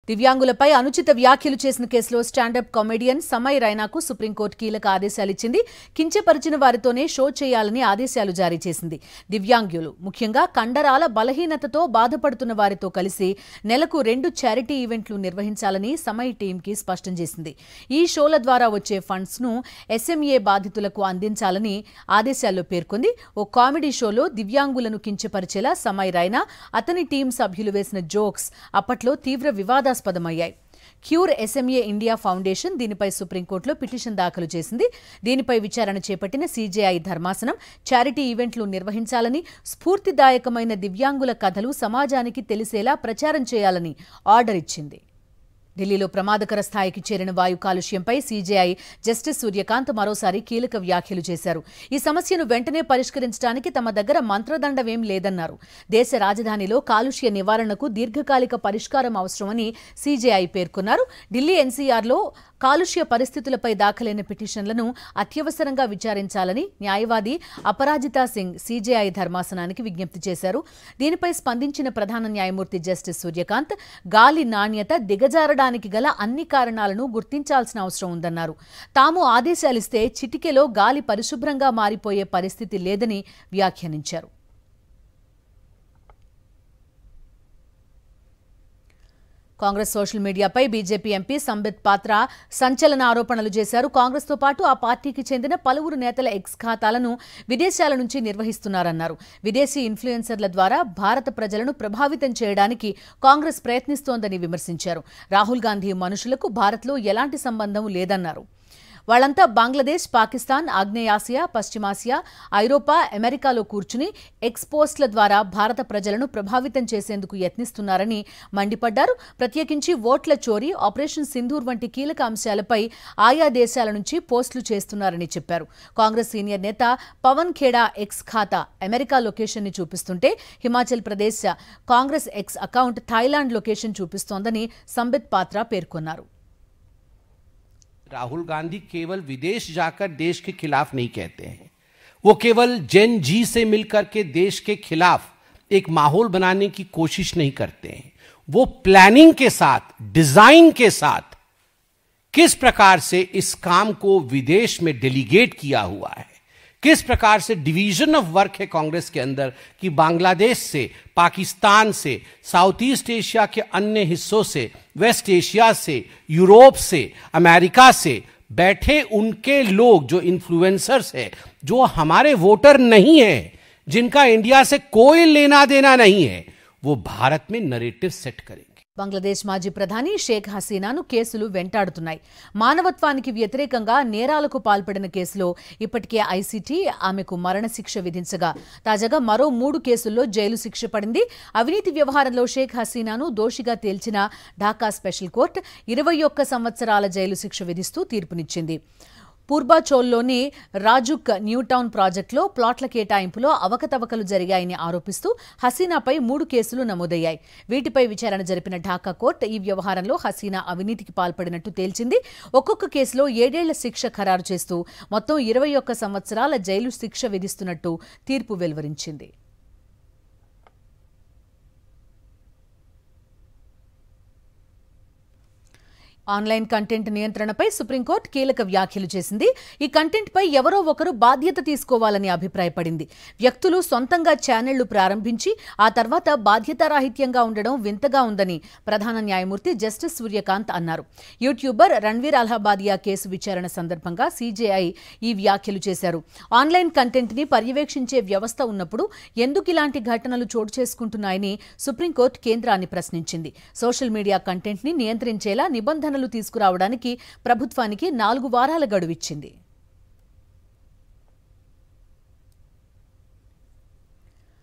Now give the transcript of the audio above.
దివ్యాంగులపై అనుచిత వ్యాఖ్యలు చేసిన కేసులో స్టాండప్ కామెడియన్ సమయ్ రైనాకు సుప్రీంకోర్టు కీలక ఆదేశాలు ఇచ్చింది. కించపరిచిన వారితోనే షో చేయాలని ఆదేశాలు జారీ చేసింది. దివ్యాంగులు ముఖ్యంగా కండరాల బలహీనతతో బాధపడుతున్న వారితో కలిసి నెలకు 2 చారిటీ ఈవెంట్లు నిర్వహించాలని సమయ్ టీంకి స్పష్టం చేసింది. ఈ షోల ద్వారా వచ్చే ఫండ్స్ ను ఎస్ఎంఏ బాధితులకు అందించాలని ఆదేశాల్లో పేర్కొంది. ఓ కామెడీ షోలో దివ్యాంగులను కించపరిచేలా సమయ్ రైనా, అతని టీం సభ్యులు వేసిన జోక్స్ అప్పట్లో తీవ్ర వివాదాస్పదమయ్యాయి. క్యూర్ ఎస్ఎంఏ ఇండియా ఫౌండేషన్ దీనిపై సుప్రీంకోర్టులో పిటిషన్ దాఖలు చేసింది. దీనిపై విచారణ చేపట్టిన సీజేఐ ధర్మాసనం చారిటీ ఈవెంట్లు నిర్వహించాలని, స్ఫూర్తిదాయకమైన దివ్యాంగుల కథలు సమాజానికి తెలిసేలా ప్రచారం చేయాలని ఆర్డర్ ఇచ్చింది. ఢిల్లీలో ప్రమాదకర స్థాయికి చేరిన వాయు కాలుష్యంపై సీజేఐ జస్టిస్ సూర్యకాంత్ మరోసారి కీలక వ్యాఖ్యలు చేశారు. ఈ సమస్యను వెంటనే పరిష్కరించడానికి తమ దగ్గర మంత్రదండమేం లేదన్నారు. దేశ రాజధానిలో కాలుష్య నివారణకు దీర్ఘకాలిక పరిష్కారం అవసరమని సీజేఐ పేర్కొన్నారు. ఢిల్లీ ఎన్సీఆర్లో కాలుష్య పరిస్థితులపై దాఖలైన పిటిషన్లను అత్యవసరంగా విచారించాలని న్యాయవాది అపరాజితా సింగ్ సీజేఐ ధర్మాసనానికి విజ్ఞప్తి చేశారు. దీనిపై స్పందించిన ప్రధాన న్యాయమూర్తి జస్టిస్ సూర్యకాంత్ గాలి నాణ్యత దిగజారడానికి గల అన్ని కారణాలను గుర్తించాల్సిన అవసరం ఉందన్నారు. తాము ఆదేశాలిస్తే చిటికెలో గాలి పరిశుభ్రంగా మారిపోయే పరిస్థితి లేదని వ్యాఖ్యానించారు. కాంగ్రెస్ సోషల్ మీడియాపై బీజేపీ ఎంపీ సంబిత్ పాత్ర సంచలన ఆరోపణలు చేశారు. కాంగ్రెస్తో పాటు ఆ పార్టీకి చెందిన పలువురు నేతల ఎక్స్ ఖాతాలను విదేశాల నుంచి నిర్వహిస్తున్నారన్నారు. విదేశీ ఇన్ఫ్లుయెన్సర్ల ద్వారా భారత ప్రజలను ప్రభావితం చేయడానికి కాంగ్రెస్ ప్రయత్నిస్తోందని విమర్శించారు. రాహుల్ గాంధీ మనుషులకు భారత్లో ఎలాంటి సంబంధం లేదన్నారు. వాళ్లంతా బంగ్లాదేశ్, పాకిస్తాన్, ఆగ్నేయాసియా, పశ్చిమాసియా, ఐరోపా, అమెరికాలో కూర్చుని ఎక్స్పోస్ట్ల ద్వారా భారత ప్రజలను ప్రభావితం చేసేందుకు యత్నిస్తున్నారని మండిపడ్డారు. ప్రత్యేకించి ఓట్ల చోరీ, ఆపరేషన్ సింధూర్ వంటి కీలక అంశాలపై ఆయా దేశాల నుంచి పోస్టులు చేస్తున్నారని చెప్పారు. కాంగ్రెస్ సీనియర్ నేత పవన్ ఖేడా ఎక్స్ ఖాతా అమెరికా లొకేషన్ ని చూపిస్తుంటే Himachal Pradesh Congress X account Thailand location చూపిస్తోందని సంబిత్ పాత్ర పేర్కొన్నారు. राहुल गांधी केवल विदेश जाकर देश के खिलाफ नहीं कहते हैं, वो केवल जेन जी से मिलकर के देश के खिलाफ एक माहौल बनाने की कोशिश नहीं करते हैं. वो प्लानिंग के साथ, डिजाइन के साथ किस प्रकार से इस काम को विदेश में डेलीगेट किया हुआ है, किस प्रकार से डिवीजन ऑफ वर्क है कांग्रेस के अंदर कि बांग्लादेश से, पाकिस्तान से, साउथ ईस्ट एशिया के अन्य हिस्सों से, वेस्ट एशिया से, यूरोप से, अमेरिका से बैठे उनके लोग जो इन्फ्लुएंसर्स हैं, जो हमारे वोटर नहीं हैं, जिनका इंडिया से कोई लेना देना नहीं है, वो भारत में नरेटिव सेट करेंगे. బంగ్లాదేశ్ మాజీ ప్రధాని షేక్ హసీనాను కేసులు వెంటాడుతున్నాయి. మానవత్వానికి వ్యతిరేకంగా నేరాలకు పాల్పడిన కేసులో ఇప్పటికే ఐసీటీ ఆమెకు మరణశిక్ష విధించగా తాజాగా మరో 3 కేసుల్లో జైలు శిక్ష పడింది. అవినీతి వ్యవహారంలో షేక్ హసీనాను దోషిగా తేల్చిన ఢాకా స్పెషల్ కోర్టు 21 సంవత్సరాల జైలు శిక్ష విధిస్తూ తీర్పునిచ్చింది. పూర్బాచోల్లోని రాజుక్ న్యూటౌన్ ప్రాజెక్టులో ప్లాట్ల కేటాయింపులో అవకతవకలు జరిగాయని ఆరోపిస్తూ హసీనాపై 3 కేసులు నమోదయ్యాయి. వీటిపై విచారణ జరిపిన ఢాకా కోర్టు ఈ వ్యవహారంలో హసీనా అవినీతికి పాల్పడినట్టు తేల్చింది. ఒక్కొక్క కేసులో 7 ఏళ్ల శిక్ష ఖరారు చేస్తూ మొత్తం 21 సంవత్సరాల జైలు శిక్ష విధిస్తున్నట్టు తీర్పు వెలువరించింది. ఆన్లైన్ కంటెంట్ నియంత్రణపై సుప్రీంకోర్టు కీలక వ్యాఖ్యలు చేసింది. ఈ కంటెంట్పై ఎవరో ఒకరు బాధ్యత తీసుకోవాలని అభిప్రాయపడింది. వ్యక్తులు సొంతంగా ఛానళ్లు ప్రారంభించి ఆ తర్వాత బాధ్యతారాహిత్యంగా ఉండడం వింతగా ఉందని ప్రధాన న్యాయమూర్తి జస్టిస్ సూర్యకాంత్ అన్నారు. యూట్యూబర్ రణ్వీర్ అల్హాబాదియా కేసు విచారణ సందర్భంగా సీజేఐ ఈ వ్యాఖ్యలు చేశారు. ఆన్లైన్ కంటెంట్ ని పర్యవేక్షించే వ్యవస్థ ఉన్నప్పుడు ఎందుకు ఇలాంటి ఘటనలు చోటు చేసుకుంటున్నాయని సుప్రీంకోర్టు కేంద్రాన్ని ప్రశ్నించింది. సోషల్ మీడియా కంటెంట్ ని నియంత్రించేలా నిబంధనలు తీసుకురావడానికి ప్రభుత్వానికి 4 వారాల గడువిచ్చింది.